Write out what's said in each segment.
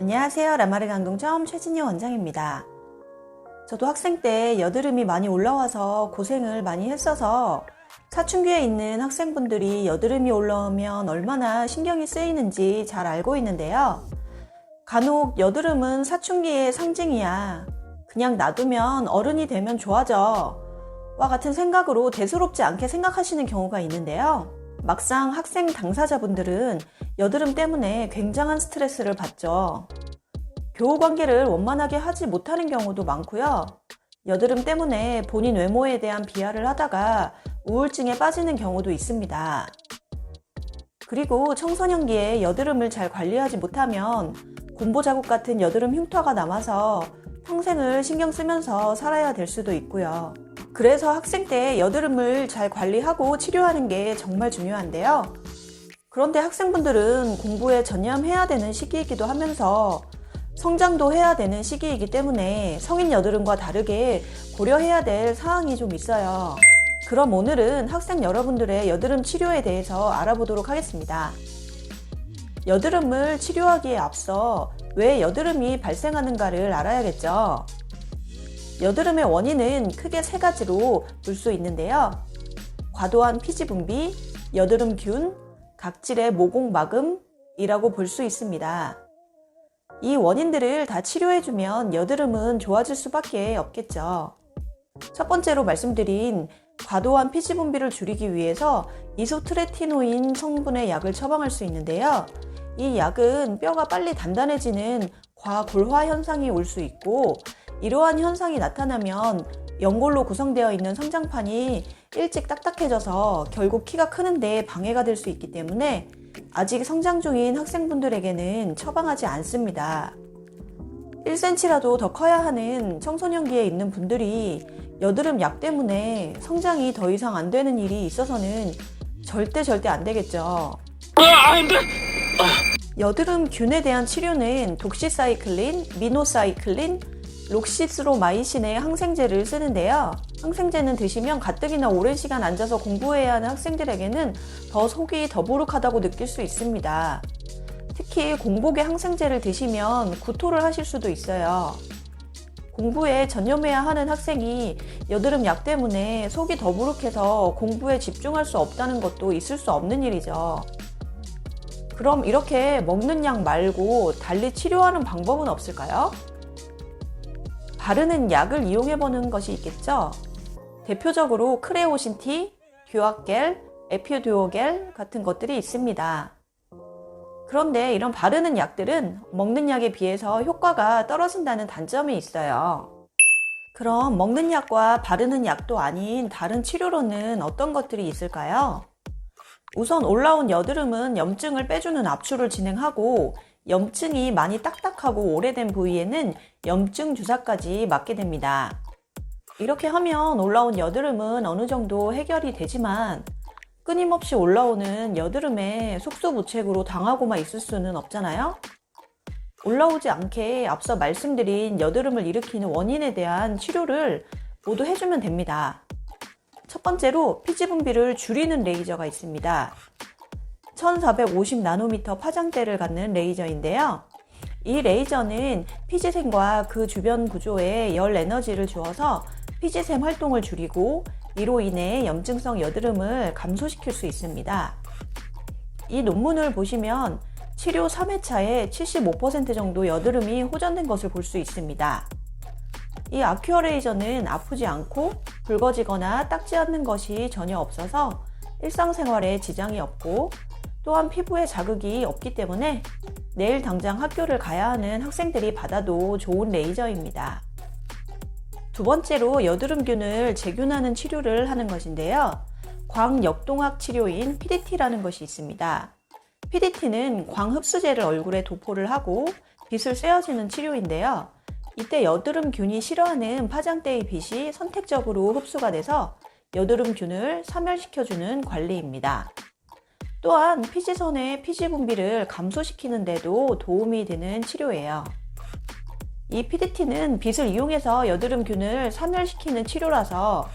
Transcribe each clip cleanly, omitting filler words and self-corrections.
안녕하세요. 라마르 강동점 최진희 원장입니다. 저도 학생 때 여드름이 많이 올라와서 고생을 많이 했어서 사춘기에 있는 학생분들이 여드름이 올라오면 얼마나 신경이 쓰이는지 잘 알고 있는데요. 간혹 여드름은 사춘기의 상징이야. 그냥 놔두면 어른이 되면 좋아져. 와 같은 생각으로 대수롭지 않게 생각하시는 경우가 있는데요. 막상 학생 당사자분들은 여드름 때문에 굉장한 스트레스를 받죠. 교우 관계를 원만하게 하지 못하는 경우도 많고요. 여드름 때문에 본인 외모에 대한 비하를 하다가 우울증에 빠지는 경우도 있습니다. 그리고 청소년기에 여드름을 잘 관리하지 못하면 곰보 자국 같은 여드름 흉터가 남아서 평생을 신경 쓰면서 살아야 될 수도 있고요. 그래서 학생 때 여드름을 잘 관리하고 치료하는 게 정말 중요한데요. 그런데 학생분들은 공부에 전념해야 되는 시기이기도 하면서 성장도 해야 되는 시기이기 때문에 성인 여드름과 다르게 고려해야 될 사항이 좀 있어요. 그럼 오늘은 학생 여러분들의 여드름 치료에 대해서 알아보도록 하겠습니다. 여드름을 치료하기에 앞서 왜 여드름이 발생하는가를 알아야겠죠. 여드름의 원인은 크게 세 가지로 볼 수 있는데요. 과도한 피지 분비, 여드름균, 각질의 모공막음이라고 볼 수 있습니다. 이 원인들을 다 치료해주면 여드름은 좋아질 수밖에 없겠죠. 첫 번째로 말씀드린 과도한 피지 분비를 줄이기 위해서 이소트레티노인 성분의 약을 처방할 수 있는데요. 이 약은 뼈가 빨리 단단해지는 과골화 현상이 올 수 있고, 이러한 현상이 나타나면 연골로 구성되어 있는 성장판이 일찍 딱딱해져서 결국 키가 크는데 방해가 될 수 있기 때문에 아직 성장 중인 학생분들에게는 처방하지 않습니다. 1cm라도 더 커야 하는 청소년기에 있는 분들이 여드름 약 때문에 성장이 더 이상 안 되는 일이 있어서는 절대 안 되겠죠. 안 돼! 여드름균에 대한 치료는 독시사이클린, 미노사이클린, 록시스로마이신의 항생제를 쓰는데요. 항생제는 드시면 가뜩이나 오랜 시간 앉아서 공부해야 하는 학생들에게는 더 속이 더부룩하다고 느낄 수 있습니다. 특히 공복에 항생제를 드시면 구토를 하실 수도 있어요. 공부에 전념해야 하는 학생이 여드름 약 때문에 속이 더부룩해서 공부에 집중할 수 없다는 것도 있을 수 없는 일이죠. 그럼 이렇게 먹는 약 말고 달리 치료하는 방법은 없을까요? 바르는 약을 이용해보는 것이 있겠죠? 대표적으로 크레오신티, 듀아겔, 에피듀오겔 같은 것들이 있습니다. 그런데 이런 바르는 약들은 먹는 약에 비해서 효과가 떨어진다는 단점이 있어요. 그럼 먹는 약과 바르는 약도 아닌 다른 치료로는 어떤 것들이 있을까요? 우선 올라온 여드름은 염증을 빼주는 압출을 진행하고, 염증이 많이 딱딱하고 오래된 부위에는 염증 주사까지 맞게 됩니다. 이렇게 하면 올라온 여드름은 어느 정도 해결이 되지만 끊임없이 올라오는 여드름에 속수무책으로 당하고만 있을 수는 없잖아요. 올라오지 않게 앞서 말씀드린 여드름을 일으키는 원인에 대한 치료를 모두 해주면 됩니다. 첫 번째로 피지 분비를 줄이는 레이저가 있습니다. 1450나노미터 파장대를 갖는 레이저인데요. 이 레이저는 피지샘과 그 주변 구조에 열 에너지를 주어서 피지샘 활동을 줄이고 이로 인해 염증성 여드름을 감소시킬 수 있습니다. 이 논문을 보시면 치료 3회차에 75% 정도 여드름이 호전된 것을 볼 수 있습니다. 이 아큐어 레이저는 아프지 않고 붉어지거나 닦지 않는 것이 전혀 없어서 일상생활에 지장이 없고, 또한 피부에 자극이 없기 때문에 내일 당장 학교를 가야 하는 학생들이 받아도 좋은 레이저입니다. 두 번째로 여드름균을 재균하는 치료를 하는 것인데요. 광역동학 치료인 PDT라는 것이 있습니다. PDT는 광흡수제를 얼굴에 도포를 하고 빛을 쐬어주는 치료인데요. 이때 여드름균이 싫어하는 파장대의 빛이 선택적으로 흡수가 돼서 여드름균을 사멸시켜주는 관리입니다. 또한 피지선의 피지 분비를 감소시키는 데도 도움이 되는 치료예요. 이 PDT는 빛을 이용해서 여드름균을 사멸시키는 치료라서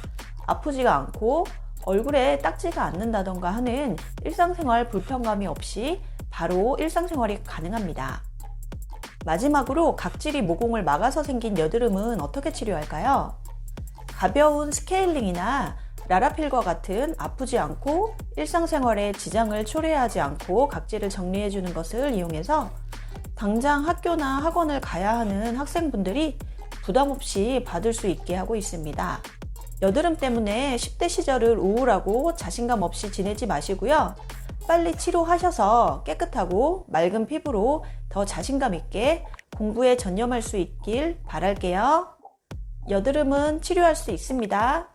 아프지가 않고 얼굴에 딱지가 않는다던가 하는 일상생활 불편감이 없이 바로 일상생활이 가능합니다. 마지막으로 각질이 모공을 막아서 생긴 여드름은 어떻게 치료할까요? 가벼운 스케일링이나 라라필과 같은 아프지 않고 일상생활에 지장을 초래하지 않고 각질을 정리해주는 것을 이용해서 당장 학교나 학원을 가야 하는 학생분들이 부담 없이 받을 수 있게 하고 있습니다. 여드름 때문에 10대 시절을 우울하고 자신감 없이 지내지 마시고요. 빨리 치료하셔서 깨끗하고 맑은 피부로 더 자신감 있게 공부에 전념할 수 있길 바랄게요. 여드름은 치료할 수 있습니다.